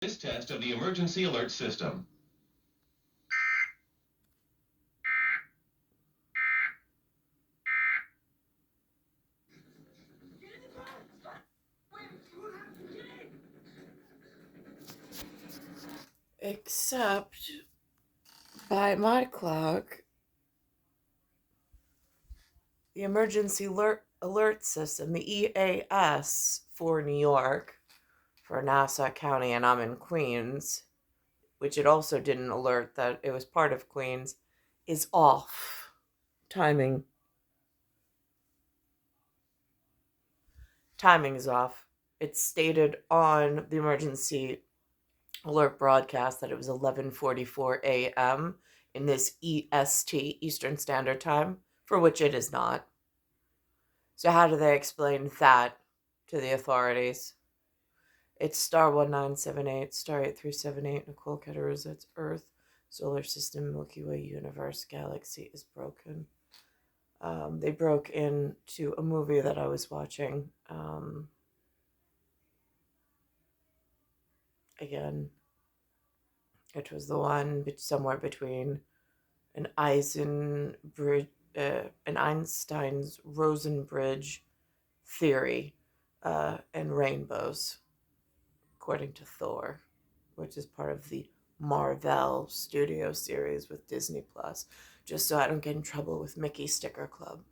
This test of the emergency alert system. Except by my clock, the emergency alert system, the EAS for New York, for Nassau County, and I'm in Queens, which it also didn't alert that it was part of Queens, is off. Timing. Timing is off. It stated on the emergency alert broadcast that it was 11:44 a.m. in this EST, Eastern Standard Time, for which it is not. So how do they explain that to the authorities? It's star 1978, star 8378, Nicole, Cattaruzza, it's Earth, solar system, Milky Way, universe, galaxy is broken. They broke into a movie that I was watching. Again, it was the one somewhere between an an Einstein's Rosenbridge theory and rainbows, according to Thor, which is part of the Marvel Studio series with Disney Plus, just so I don't get in trouble with Mickey Sticker Club.